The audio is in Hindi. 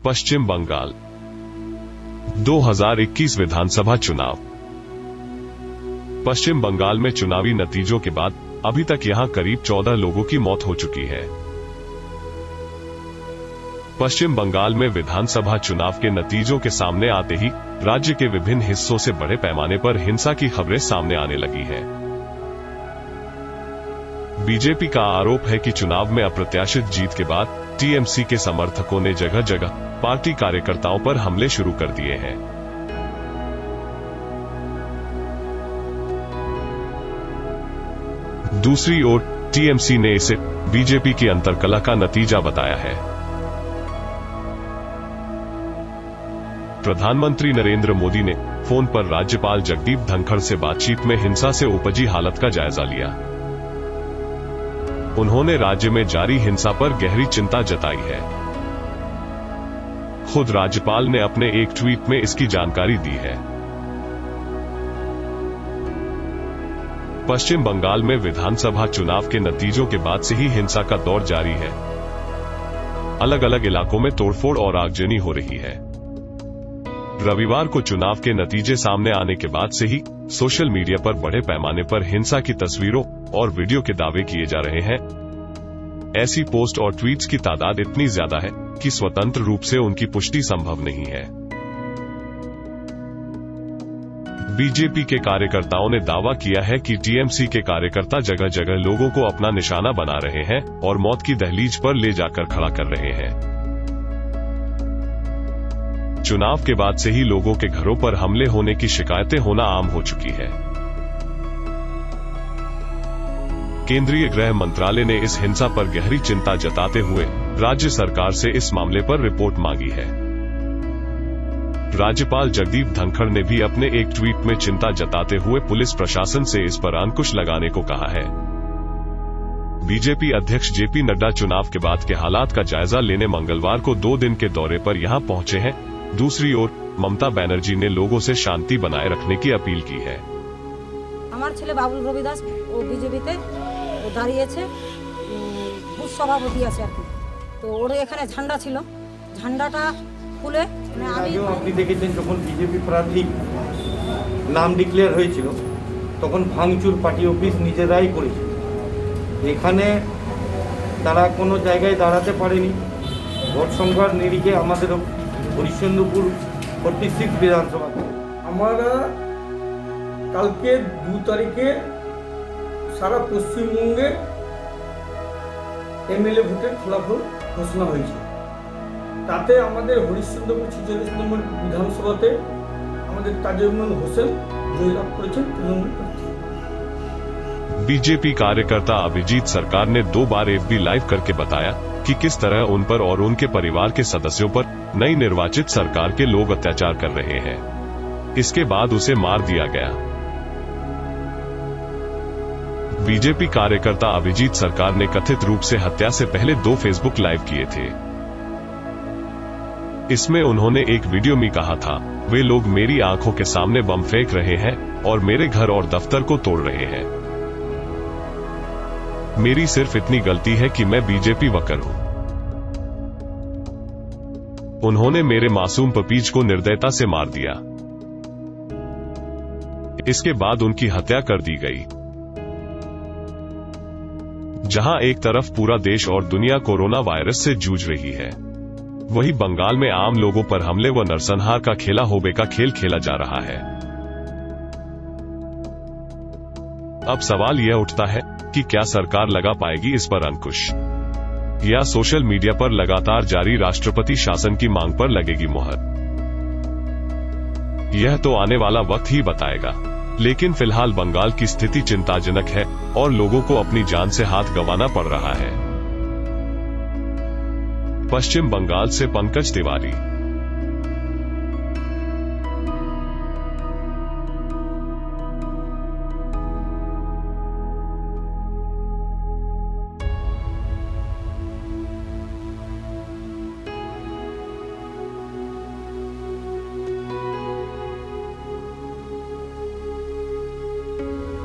पश्चिम बंगाल 2021 विधानसभा चुनाव। पश्चिम बंगाल में चुनावी नतीजों के बाद अभी तक यहां करीब 14 लोगों की मौत हो चुकी है। पश्चिम बंगाल में विधानसभा चुनाव के नतीजों के सामने आते ही राज्य के विभिन्न हिस्सों से बड़े पैमाने पर हिंसा की खबरें सामने आने लगी हैं। बीजेपी का आरोप है कि चुनाव में अप्रत्याशित जीत के बाद टीएमसी के समर्थकों ने जगह जगह पार्टी कार्यकर्ताओं पर हमले शुरू कर दिए हैं। दूसरी ओर टीएमसी ने इसे बीजेपी की अंतर्कलह का नतीजा बताया है। प्रधानमंत्री नरेंद्र मोदी ने फोन पर राज्यपाल जगदीप धनखड़ से बातचीत में हिंसा से उपजी हालत का जायजा लिया। उन्होंने राज्य में जारी हिंसा पर गहरी चिंता जताई है। खुद राज्यपाल ने अपने एक ट्वीट में इसकी जानकारी दी है। पश्चिम बंगाल में विधानसभा चुनाव के नतीजों के बाद से ही हिंसा का दौर जारी है। अलग अलग इलाकों में तोड़फोड़ और आगजनी हो रही है। रविवार को चुनाव के नतीजे सामने आने के बाद से ही सोशल मीडिया पर बड़े पैमाने पर हिंसा की तस्वीरों और वीडियो के दावे किए जा रहे हैं। ऐसी पोस्ट और ट्वीट्स की तादाद इतनी ज्यादा है कि स्वतंत्र रूप से उनकी पुष्टि संभव नहीं है। बीजेपी के कार्यकर्ताओं ने दावा किया है कि टीएमसी के कार्यकर्ता जगह जगह लोगों को अपना निशाना बना रहे हैं और मौत की दहलीज पर ले जाकर खड़ा कर रहे हैं। चुनाव के बाद से ही लोगों के घरों पर हमले होने की शिकायतें होना आम हो चुकी है। केंद्रीय गृह मंत्रालय ने इस हिंसा पर गहरी चिंता जताते हुए राज्य सरकार से इस मामले पर रिपोर्ट मांगी है। राज्यपाल जगदीप धनखड़ ने भी अपने एक ट्वीट में चिंता जताते हुए पुलिस प्रशासन से इस पर अंकुश लगाने को कहा है। बीजेपी अध्यक्ष जेपी नड्डा चुनाव के बाद के हालात का जायजा लेने मंगलवार को 2 दिन के दौरे पर यहां पहुंचे हैं। दूसरी ओर ममता बनर्जी ने लोगों से शांति बनाए रखने की अपील की है। हमारे ছেলে বাবুল রবি দাস ও বিজেপিতে দাঁড়িয়েছে, বুথ সভাপতি আছে আর কি। তো ওর এখানে ঝান্ডা ছিল, ঝান্ডাটা খুলে আপনি দেখেছেন যখন বিজেপি প্রার্থী নাম ডিক্লেয়ার হয়েছিল তখন ভাঙচুর পার্টি অফিস নিজেরাই করেছিল। এখানে তারা কোনো জায়গায় দাঁড়াতে পারেনি। ভোট সংখ্যার নিরিখে আমাদের হরিশ্চন্দ্রপুর 46 বিধানসভা আমরা কালকে 2 তারিখে সারা পশ্চিমবঙ্গে এমএলএ ভোটের ফলাফল ঘোষণা হয়েছে। তাতে আমাদের হরিশ্চন্দ্রপুর 46 নম্বর বিধানসভাতে আমাদের তাজউদ্দিন হোসেন জয়লাভ করেছেন তৃণমূল প্রার্থী। बीजेपी कार्यकर्ता अभिजीत सरकार ने 2 बार एफबी लाइव करके बताया कि किस तरह उन पर और उनके परिवार के सदस्यों पर नई निर्वाचित सरकार के लोग अत्याचार कर रहे हैं। इसके बाद उसे मार दिया गया। बीजेपी कार्यकर्ता अभिजीत सरकार ने कथित रूप से हत्या से पहले 2 फेसबुक लाइव किए थे। इसमें उन्होंने एक वीडियो में कहा था, वे लोग मेरी आंखों के सामने बम फेंक रहे हैं और मेरे घर और दफ्तर को तोड़ रहे हैं। मेरी सिर्फ इतनी गलती है कि मैं बीजेपी वर्कर हूं। उन्होंने मेरे मासूम पपीज को निर्दयता से मार दिया। इसके बाद उनकी हत्या कर दी गई। जहां एक तरफ पूरा देश और दुनिया कोरोना वायरस से जूझ रही है, वहीं बंगाल में आम लोगों पर हमले व नरसंहार का खेला होबे का खेल खेला जा रहा है। अब सवाल यह उठता है कि क्या सरकार लगा पाएगी इस पर अंकुश, या सोशल मीडिया पर लगातार जारी राष्ट्रपति शासन की मांग पर लगेगी मुहर। यह तो आने वाला वक्त ही बताएगा। लेकिन फिलहाल बंगाल की स्थिति चिंताजनक है और लोगों को अपनी जान से हाथ गंवाना पड़ रहा है। पश्चिम बंगाल से पंकज तिवारी।